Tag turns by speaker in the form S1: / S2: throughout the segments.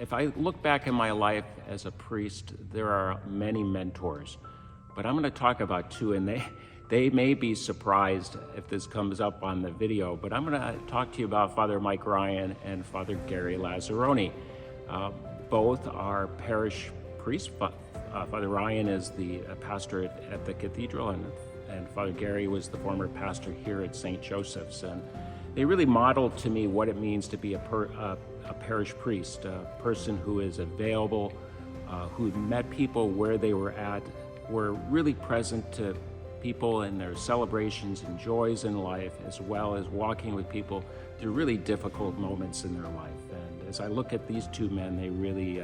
S1: if I look back in my life as a priest, there are many mentors, but I'm going to talk about two, and they may be surprised if this comes up on the video, but I'm going to talk to you about Father Mike Ryan and Father Gary Lazzaroni. Both are parish priests. Father Ryan is the pastor at the cathedral, and Father Gary was the former pastor here at St. Joseph's. And they really modeled to me what it means to be a parish priest, a person who is available, who met people where they were at, were really present to people in their celebrations and joys in life, as well as walking with people through really difficult moments in their life. And as I look at these two men, they really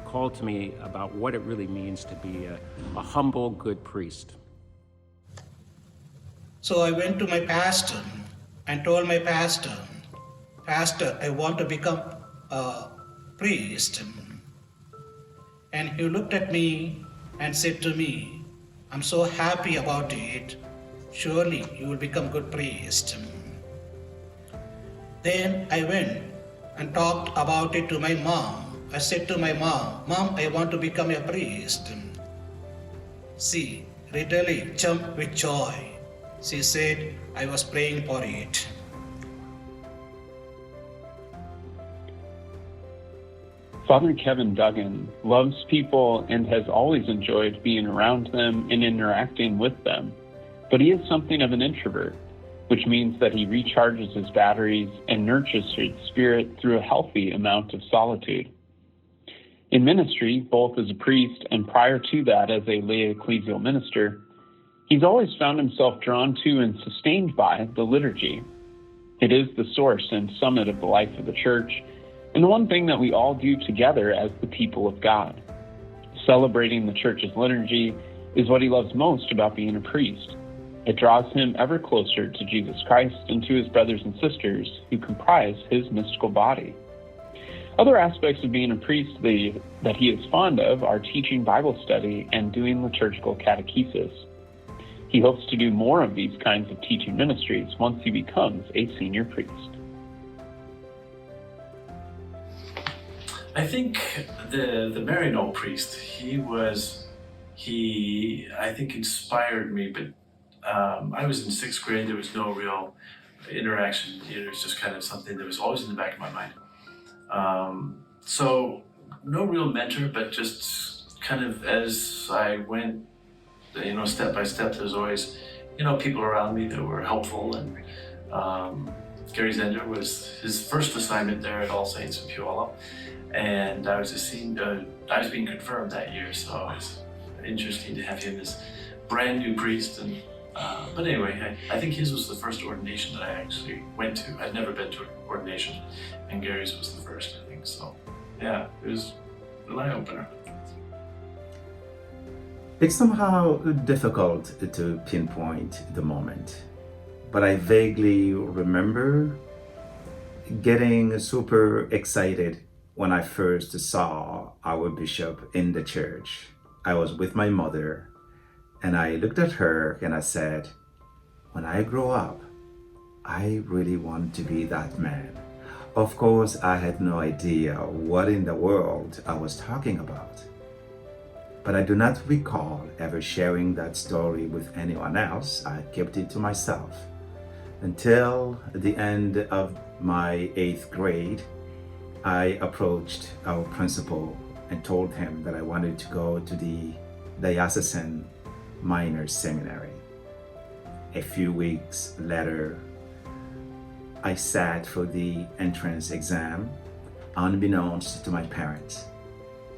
S1: call to me about what it really means to be a humble, good priest.
S2: So I went to my pastor and told my pastor, "Pastor, I want to become a priest." And he looked at me and said to me, "I'm so happy about it. Surely you will become good priest." Then I went and talked about it to my mom. I said to my mom, "Mom, I want to become a priest." She literally jumped with joy. She said I was praying for it.
S3: Father Kevin Duggan loves people and has always enjoyed being around them and interacting with them, but he is something of an introvert, which means that he recharges his batteries and nurtures his spirit through a healthy amount of solitude. In ministry, both as a priest and prior to that as a lay ecclesial minister, he's always found himself drawn to and sustained by the liturgy. It is the source and summit of the life of the church, and the one thing that we all do together as the people of God. Celebrating the church's liturgy is what he loves most about being a priest. It draws him ever closer to Jesus Christ and to his brothers and sisters who comprise his mystical body. Other aspects of being a priest that he is fond of are teaching Bible study and doing liturgical catechesis. He hopes to do more of these kinds of teaching ministries once he becomes a senior priest.
S4: I think the Maryknoll priest, he I think inspired me, but I was in 6th grade, there was no real interaction. It was just kind of something that was always in the back of my mind. So no real mentor, but just kind of as I went, step by step, there's always, people around me that were helpful. And Gary Zender was his first assignment there at All Saints in Puyallup. And I was being confirmed that year, so it was interesting to have him as brand new priest. And but anyway, I think his was the first ordination that I actually went to. I'd never been to an ordination, and Gary's was the first, I think. So yeah, it was an eye-opener.
S5: It's somehow difficult to pinpoint the moment, but I vaguely remember getting super excited when I first saw our bishop in the church. I was with my mother, and I looked at her and I said, when I grow up, I really want to be that man. Of course, I had no idea what in the world I was talking about. But I do not recall ever sharing that story with anyone else. I kept it to myself until the end of my 8th grade. I approached our principal and told him that I wanted to go to the Diocesan Minor Seminary. A few weeks later, I sat for the entrance exam, unbeknownst to my parents.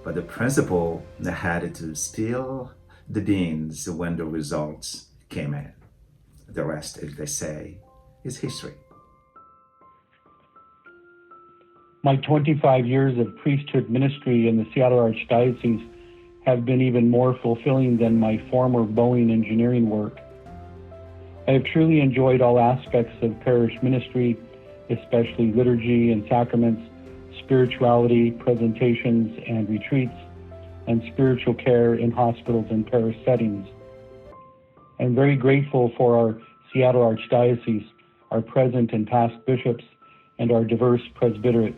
S5: But the principal had to spill the beans when the results came in. The rest, as they say, is history.
S6: My 25 years of priesthood ministry in the Seattle Archdiocese have been even more fulfilling than my former Boeing engineering work. I have truly enjoyed all aspects of parish ministry, especially liturgy and sacraments, spirituality, presentations and retreats, and spiritual care in hospitals and parish settings. I'm very grateful for our Seattle Archdiocese, our present and past bishops, and our diverse presbyterate.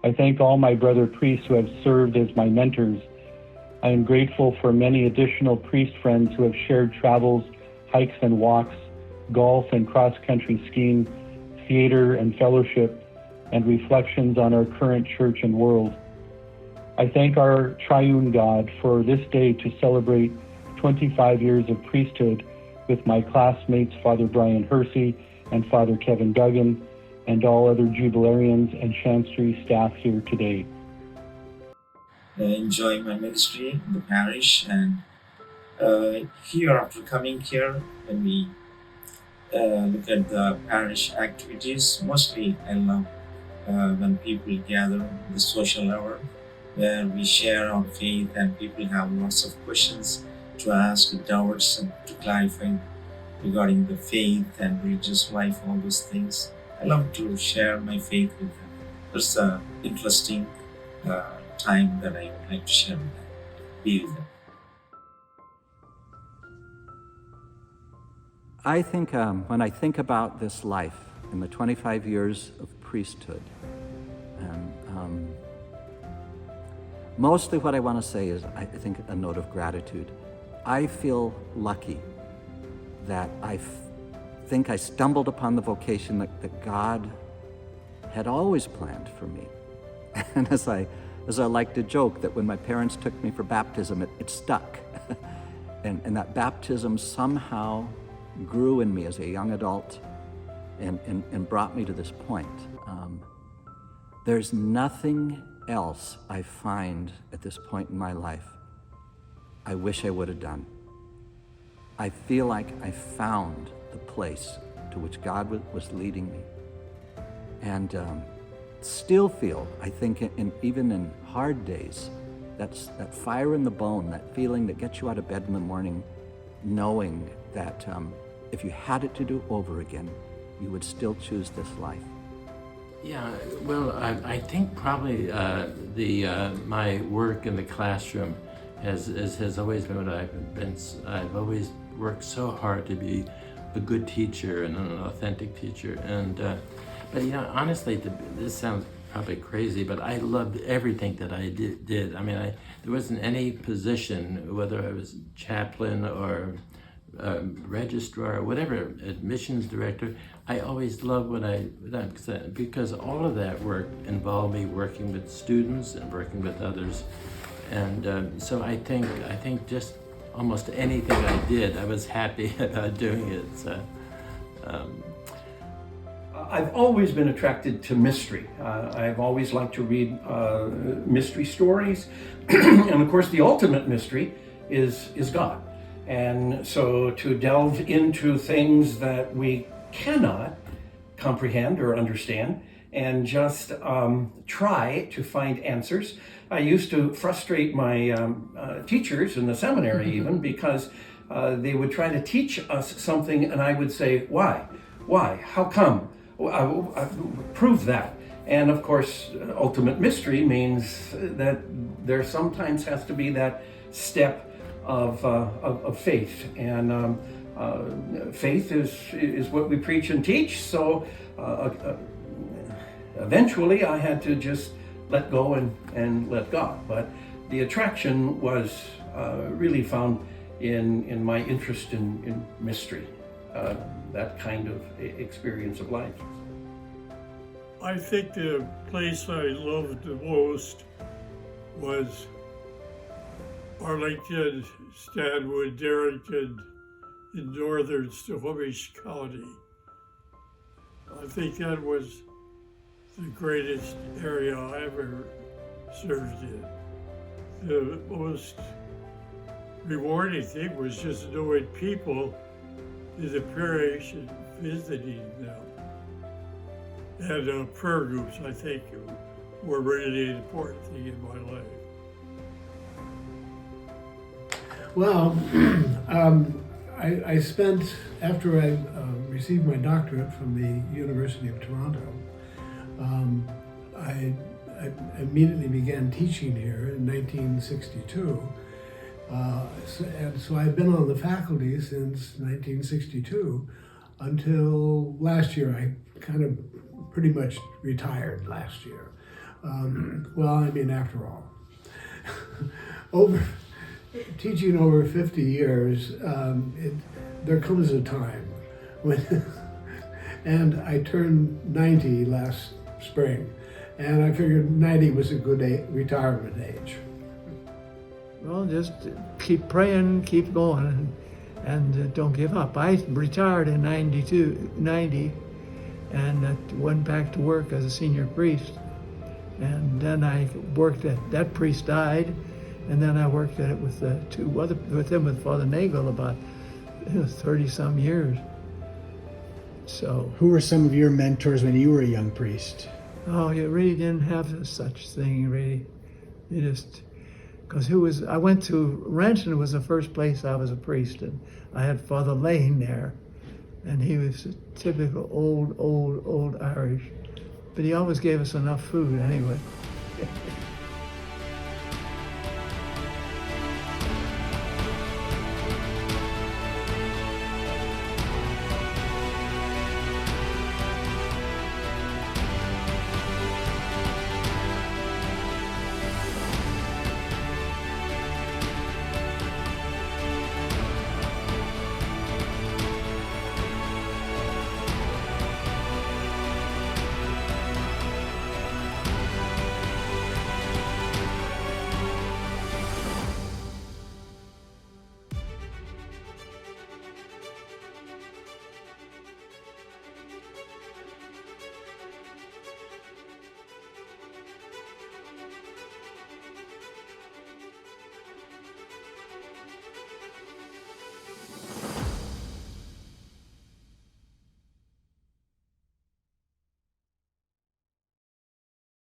S6: I thank all my brother priests who have served as my mentors. I am grateful for many additional priest friends who have shared travels, hikes and walks, golf and cross-country skiing, theater and fellowship, and reflections on our current church and world. I thank our triune God for this day to celebrate 25 years of priesthood with my classmates, Father Brian Hersey and Father Kevin Duggan, and all other Jubilarians and Chancery staff here today.
S7: Enjoying my ministry in the parish, and here, after coming here, when we look at the parish activities, mostly I love when people gather in the social hour, where we share our faith and people have lots of questions to ask, doubts, and to clarify regarding the faith and religious life, all those things. I love to share my faith with them. It's an interesting time that I would like to share with them, be with them.
S8: I think when I think about this life in the 25 years of priesthood, and mostly what I want to say is, I think, a note of gratitude. I feel lucky that I think I stumbled upon the vocation that God had always planned for me. And as I like to joke, that when my parents took me for baptism, it stuck. and that baptism somehow grew in me as a young adult and brought me to this point. There's nothing else I find at this point in my life I wish I would have done. I feel like I found the place to which God was leading me. And still feel, I think, even in hard days, that fire in the bone, that feeling that gets you out of bed in the morning, knowing that if you had it to do over again, you would still choose this life.
S4: Yeah, well, I think probably my work in the classroom has always been what I've always worked so hard to be a good teacher and an authentic teacher. And but honestly, this sounds probably crazy, but I loved everything that I did. I mean, there wasn't any position, whether I was chaplain or registrar or whatever, admissions director, I always loved what I done, because all of that work involved me working with students and working with others. And so I think just almost anything I did, I was happy about doing it. So,
S9: I've always been attracted to mystery. I've always liked to read mystery stories. And of course, the ultimate mystery is God. And so to delve into things that we cannot comprehend or understand and just try to find answers. I used to frustrate my teachers in the seminary even, because they would try to teach us something and I would say, why? How come? Prove that. And of course, ultimate mystery means that there sometimes has to be that step of faith. And faith is what we preach and teach. So eventually I had to just let go and let God. But the attraction was really found in my interest in mystery, that kind of experience of life.
S10: I think the place I loved the most was Arlington, Stanwood, Darrington in northern Snohomish County. I think that was the greatest area I ever served in. The most rewarding thing was just knowing people in the parish and visiting them. And prayer groups, I think, were really an important thing in my life.
S11: Well, I spent, after I received my doctorate from the University of Toronto, I immediately began teaching here in 1962. And so I've been on the faculty since 1962 until last year. I kind of pretty much retired last year. Well, I mean, after all, over teaching over 50 years, there comes a time when, and I turned 90 last spring, and I figured 90 was a good retirement age.
S12: Well, just keep praying, keep going, and don't give up. I retired in 90, and went back to work as a senior priest. And then I worked that priest died, and then I worked at it with with Father Nagel about 30-some years. So.
S13: Who were some of your mentors when you were a young priest?
S12: Oh, you really didn't have such thing, really. You just, because I went to Renton was the first place I was a priest, and I had Father Lane there, and he was a typical old Irish, but he always gave us enough food anyway.